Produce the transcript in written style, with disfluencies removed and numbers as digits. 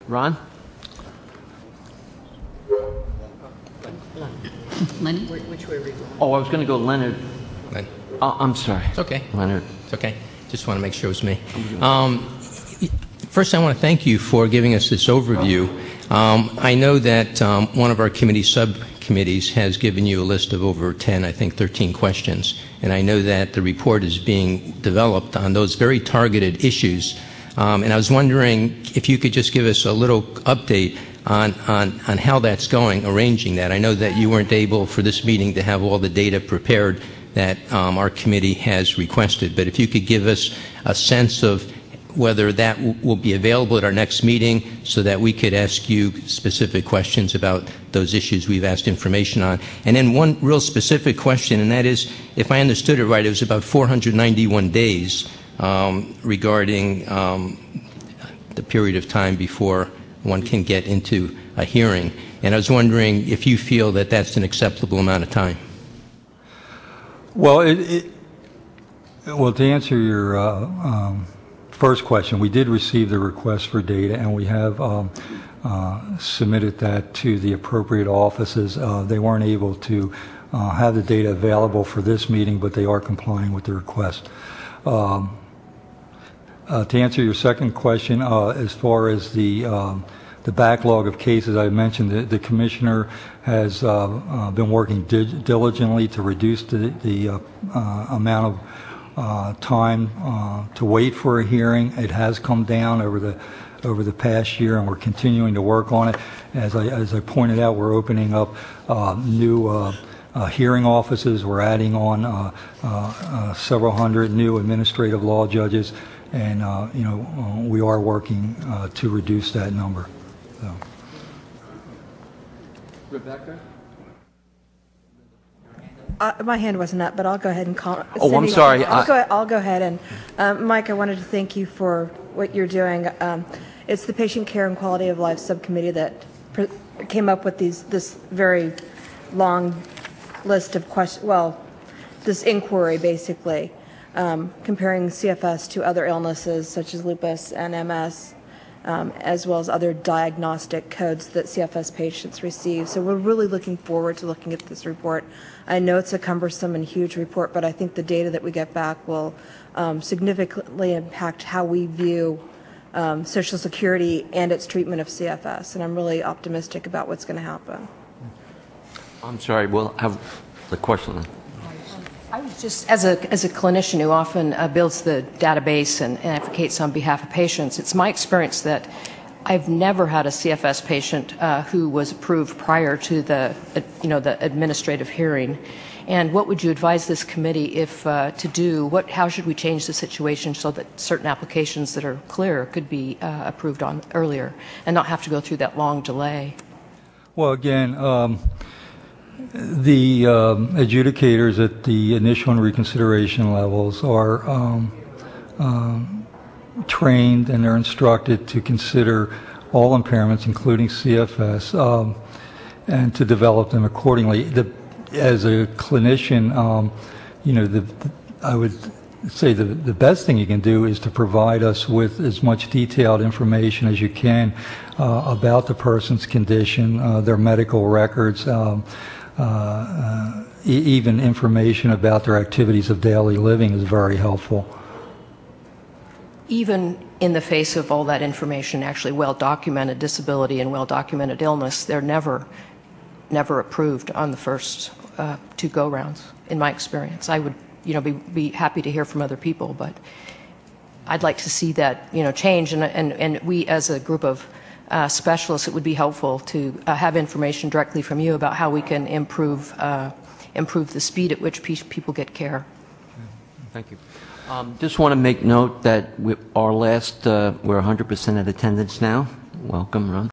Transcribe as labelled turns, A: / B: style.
A: Ron?
B: Lenny?
C: Which way are we going?
A: Oh, I was going to go Leonard.
D: Len.
A: Oh, I'm sorry.
D: It's okay.
A: Leonard.
D: It's okay. Just want to make sure it was me. First, I want to thank you for giving us this overview. I know that one of our committee subcommittees has given you a list of over 10, I think 13 questions, and I know that the report is being developed on those very targeted issues. And I was wondering if you could just give us a little update on how that's going, arranging that. I know that you weren't able for this meeting to have all the data prepared that our committee has requested, but if you could give us a sense of whether that will be available at our next meeting so that we could ask you specific questions about those issues we've asked information on. And then one real specific question, and that is, if I understood it right, it was about 491 days regarding the period of time before one can get into a hearing. And I was wondering if you feel that that's an acceptable amount of time.
E: Well, well, to answer your first question, we did receive the request for data, and we have submitted that to the appropriate offices. They weren't able to have the data available for this meeting, but they are complying with the request. To answer your second question, as far as the backlog of cases, I mentioned the commissioner has been working diligently to reduce the amount of time to wait for a hearing. It has come down over the past year, and we're continuing to work on it. As I pointed out, we're opening up new hearing offices. We're adding on several hundred new administrative law judges, and we are working to reduce that number. So.
A: Rebecca?
C: My hand wasn't up, but I'll go ahead and call.
A: Oh,
C: Cindy,
A: I'm sorry.
C: I'll go ahead and Mike, I wanted to thank you for what you're doing. It's the Patient Care and Quality of Life Subcommittee that came up with this very long list of questions. Well, this inquiry basically comparing CFS to other illnesses such as lupus and MS. As well as other diagnostic codes that CFS patients receive. So we're really looking forward to looking at this report. I know it's a cumbersome and huge report, but I think the data that we get back will significantly impact how we view Social Security and its treatment of CFS, and I'm really optimistic about what's going to happen.
A: I'm sorry, we'll have the question.
B: I was just, as a clinician who often builds the database and advocates on behalf of patients, it's my experience that I've never had a CFS patient who was approved prior to the administrative hearing. And what would you advise this committee to do? How should we change the situation so that certain applications that are clear could be approved on earlier and not have to go through that long delay?
E: Well, again, the adjudicators at the initial and reconsideration levels are trained and they're instructed to consider all impairments, including CFS, and to develop them accordingly. As a clinician, I would say the best thing you can do is to provide us with as much detailed information as you can about the person's condition, their medical records, even information about their activities of daily living is very helpful.
B: Even in the face of all that information, actually well-documented disability and well-documented illness, they're never approved on the first two go-rounds, in my experience. I would be happy to hear from other people, but I'd like to see that change, and we as a group of specialists, it would be helpful to have information directly from you about how we can improve the speed at which people get care.
A: Thank you. Just want to make note that we're 100% at attendance now. Welcome, Ron.